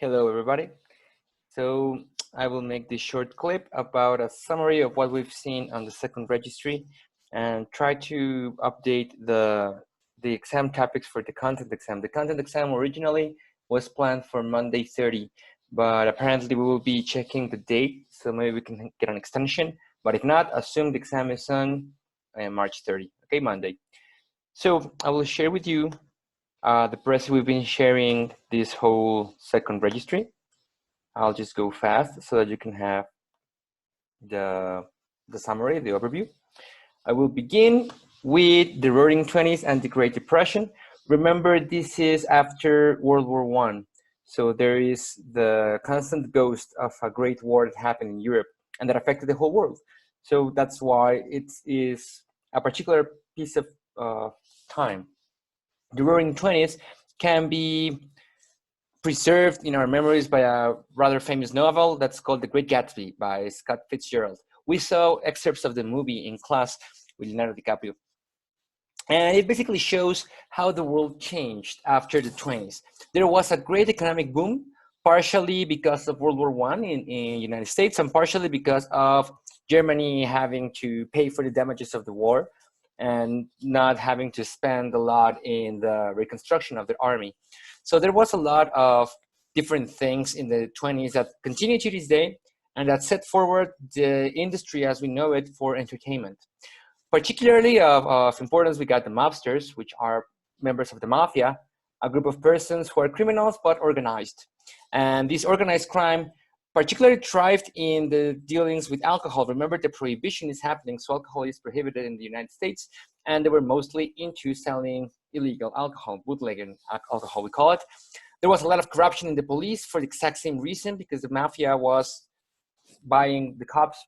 Hello, everybody. So I will make this short clip about a summary of what we've seen on the second registry and try to update the exam topics for the content exam. The content exam originally was planned for Monday 30, but apparently we will be checking the date, so maybe we can get an extension. But if not, assume the exam is on March 30, okay, Monday. So I will share with you the press we've been sharing this whole second registry. I'll just go fast so that you can have the summary, the overview. I will begin with the Roaring 20s and the Great Depression. Remember, this is after World War I. So there is the constant ghost of a great war that happened in Europe and that affected the whole world. So that's why it is a particular piece of time. The Roaring 20s can be preserved in our memories by a rather famous novel that's called The Great Gatsby by Scott Fitzgerald. We saw excerpts of the movie in class with Leonardo DiCaprio. And it basically shows how the world changed after the 20s. There was a great economic boom, partially because of World War I in the United States and partially because of Germany having to pay for the damages of the war and not having to spend a lot in the reconstruction of the army. So there was a lot of different things in the 20s that continue to this day and that set forward the industry as we know it for entertainment. Particularly of importance, we got the mobsters, which are members of the mafia, a group of persons who are criminals but organized. And this organized crime particularly thrived in the dealings with alcohol. Remember, the prohibition is happening, so alcohol is prohibited in the United States, and they were mostly into selling illegal alcohol, bootlegging alcohol, we call it. There was a lot of corruption in the police for the exact same reason, because the mafia was buying the cops.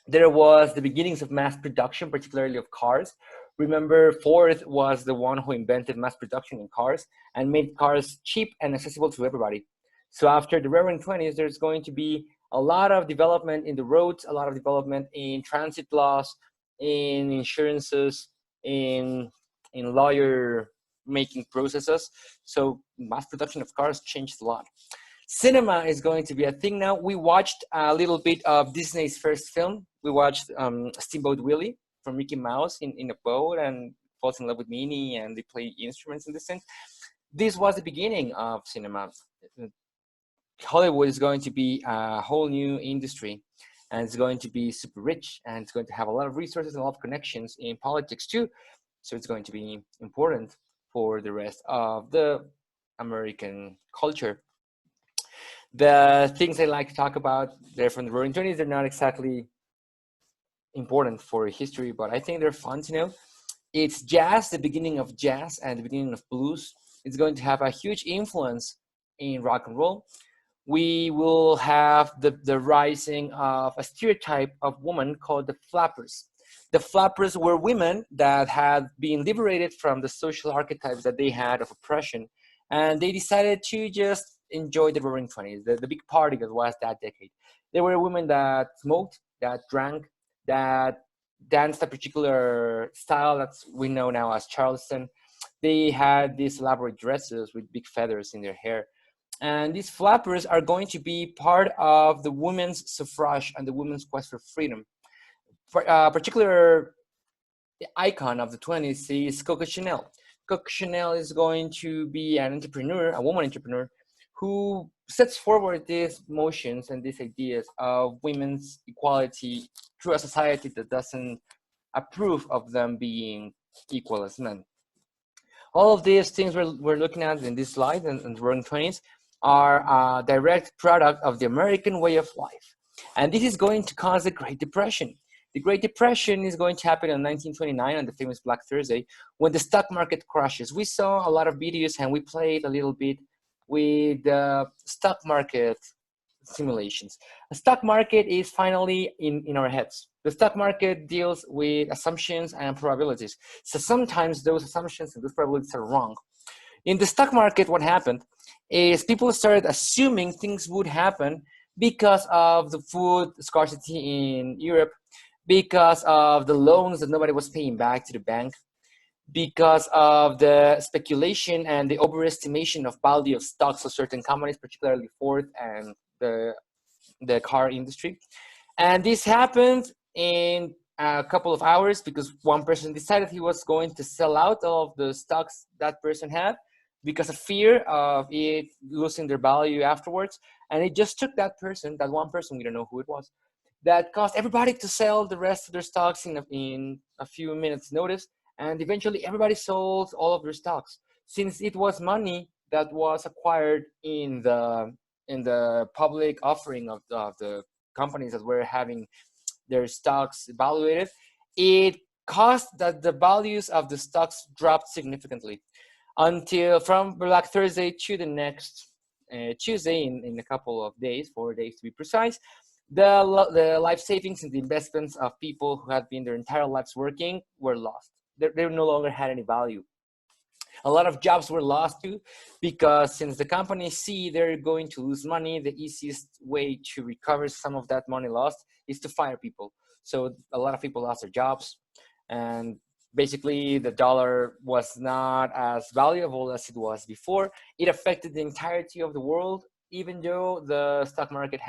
There was the beginnings of mass production, particularly of cars. Remember, Ford was the one who invented mass production in cars and made cars cheap and accessible to everybody. So after the Roaring 20s, there's going to be a lot of development in the roads, a lot of development in transit laws, in insurances, in lawyer making processes. So mass production of cars changed a lot. Cinema is going to be a thing now. We watched a little bit of Disney's first film. We watched Steamboat Willie from Mickey Mouse in a boat and falls in love with Minnie and they play instruments in this sense. This was the beginning of cinema. Hollywood is going to be a whole new industry and it's going to be super rich and it's going to have a lot of resources and a lot of connections in politics too. So it's going to be important for the rest of the American culture. The things I like to talk about, they're from the Roaring 20s. They're not exactly important for history, but I think they're fun to know. It's jazz, the beginning of jazz and the beginning of blues. It's going to have a huge influence in rock and roll. We will have the rising of a stereotype of women called the flappers. The flappers were women that had been liberated from the social archetypes that they had of oppression, and they decided to just enjoy the Roaring 20s, the big party that was that decade. There were women that smoked, that drank, that danced a particular style that we know now as Charleston. They had these elaborate dresses with big feathers in their hair. And these flappers are going to be part of the women's suffrage and the women's quest for freedom. A particular icon of the 20s is Coco Chanel. Coco Chanel is going to be an entrepreneur, a woman entrepreneur, who sets forward these motions and these ideas of women's equality through a society that doesn't approve of them being equal as men. All of these things we're looking at in this slide and the Roaring 20s are a direct product of the American way of life. And this is going to cause the Great Depression. The Great Depression is going to happen in 1929 on the famous Black Thursday when the stock market crashes. We saw a lot of videos and we played a little bit with the stock market simulations. The stock market is finally in our heads. The stock market deals with assumptions and probabilities. So sometimes those assumptions and those probabilities are wrong. In the stock market, what happened is people started assuming things would happen because of the food scarcity in Europe, because of the loans that nobody was paying back to the bank, because of the speculation and the overestimation of value of stocks of certain companies, particularly Ford and the car industry. And this happened in a couple of hours because one person decided he was going to sell out all of the stocks that person had because of fear of it losing their value afterwards. And it just took that person, that one person, we don't know who it was, that caused everybody to sell the rest of their stocks in a few minutes notice. And eventually everybody sold all of their stocks since it was money that was acquired in the public offering of the companies that were having their stocks evaluated. It caused that the values of the stocks dropped significantly until from Black Thursday to the next Tuesday in a couple of days, 4 days to be precise. The life savings and the investments of people who had been their entire lives working were lost. They no longer had any value. A lot of jobs were lost too, because since the companies see they're going to lose money, the easiest way to recover some of that money lost is to fire people. So a lot of people lost their jobs, and basically the dollar was not as valuable as it was before. It affected the entirety of the world, even though the stock market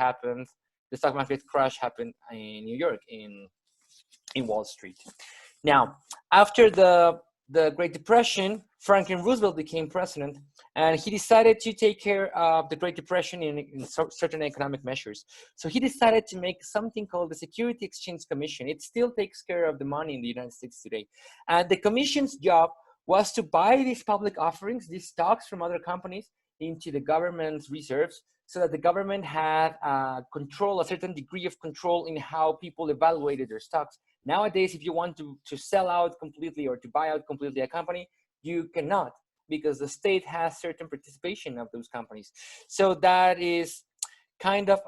crash happened in New York, in Wall Street. Now, after the Great Depression, Franklin Roosevelt became president, and he decided to take care of the Great Depression in certain economic measures. So he decided to make something called the Security Exchange Commission. It still takes care of the money in the United States today. And the commission's job was to buy these public offerings, these stocks from other companies, into the government's reserves, so that the government had a certain degree of control in how people evaluated their stocks. Nowadays, if you want to sell out completely or to buy out completely a company, you cannot, because the state has certain participation of those companies. So that is kind of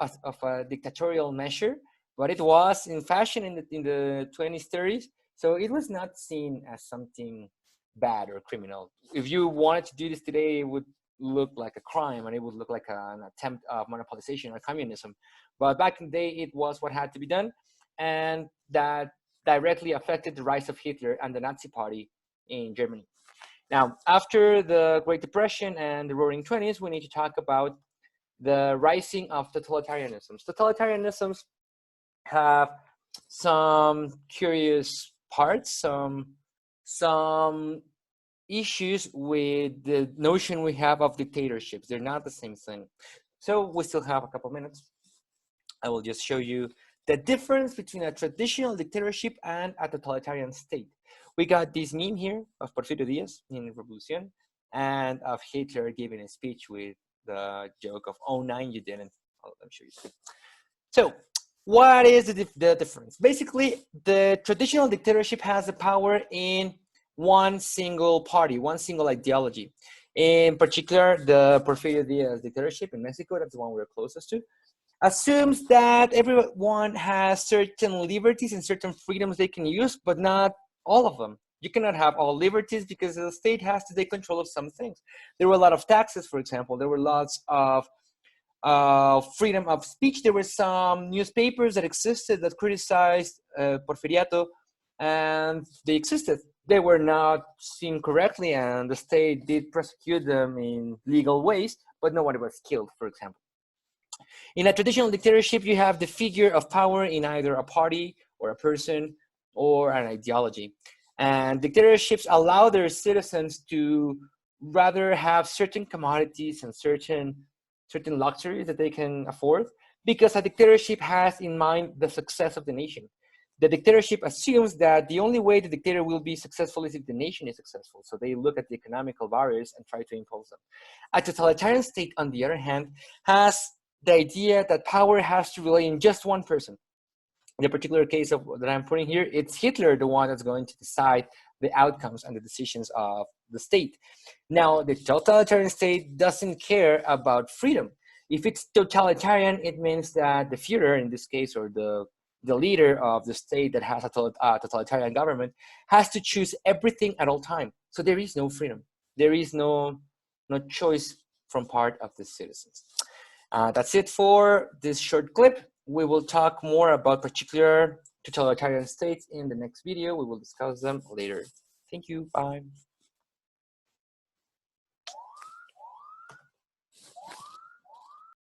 a dictatorial measure, but it was in fashion in the 20s, 30s. So it was not seen as something bad or criminal. If you wanted to do this today, it would look like a crime, and it would look like an attempt of monopolization or communism. But back in the day, it was what had to be done, and that directly affected the rise of Hitler and the Nazi Party in Germany. Now, after the Great Depression and the Roaring 20s, we need to talk about the rising of totalitarianisms. Totalitarianisms have some curious parts, some issues with the notion we have of dictatorships. They're not the same thing. So we still have a couple minutes. I will just show you the difference between a traditional dictatorship and a totalitarian state. We got this meme here of Porfirio Diaz in Revolution, and of Hitler giving a speech with the joke of, "Oh, 9, you didn't." Let me show you. So what is the difference? Basically, the traditional dictatorship has the power in one single party, one single ideology. In particular, the Porfirio Diaz dictatorship in Mexico, that's the one we're closest to, assumes that everyone has certain liberties and certain freedoms they can use, but not all of them. You cannot have all liberties because the state has to take control of some things. There were a lot of taxes, for example. There were lots of freedom of speech. There were some newspapers that existed that criticized Porfiriato, and they existed. They were not seen correctly, and the state did prosecute them in legal ways, but nobody was killed, for example. In a traditional dictatorship, you have the figure of power in either a party or a person or an ideology. And dictatorships allow their citizens to rather have certain commodities and certain luxuries that they can afford, because a dictatorship has in mind the success of the nation. The dictatorship assumes that the only way the dictator will be successful is if the nation is successful. So they look at the economical barriers and try to impose them. A totalitarian state, on the other hand, has the idea that power has to rely on just one person. In the particular case that I'm putting here, it's Hitler, the one that's going to decide the outcomes and the decisions of the state. Now, the totalitarian state doesn't care about freedom. If it's totalitarian, it means that the Führer, in this case, or the leader of the state that has a totalitarian government, has to choose everything at all time. So there is no freedom. There is no choice from part of the citizens. That's it for this short clip. We will talk more about particular totalitarian states in the next video. We will discuss them later. Thank you. Bye.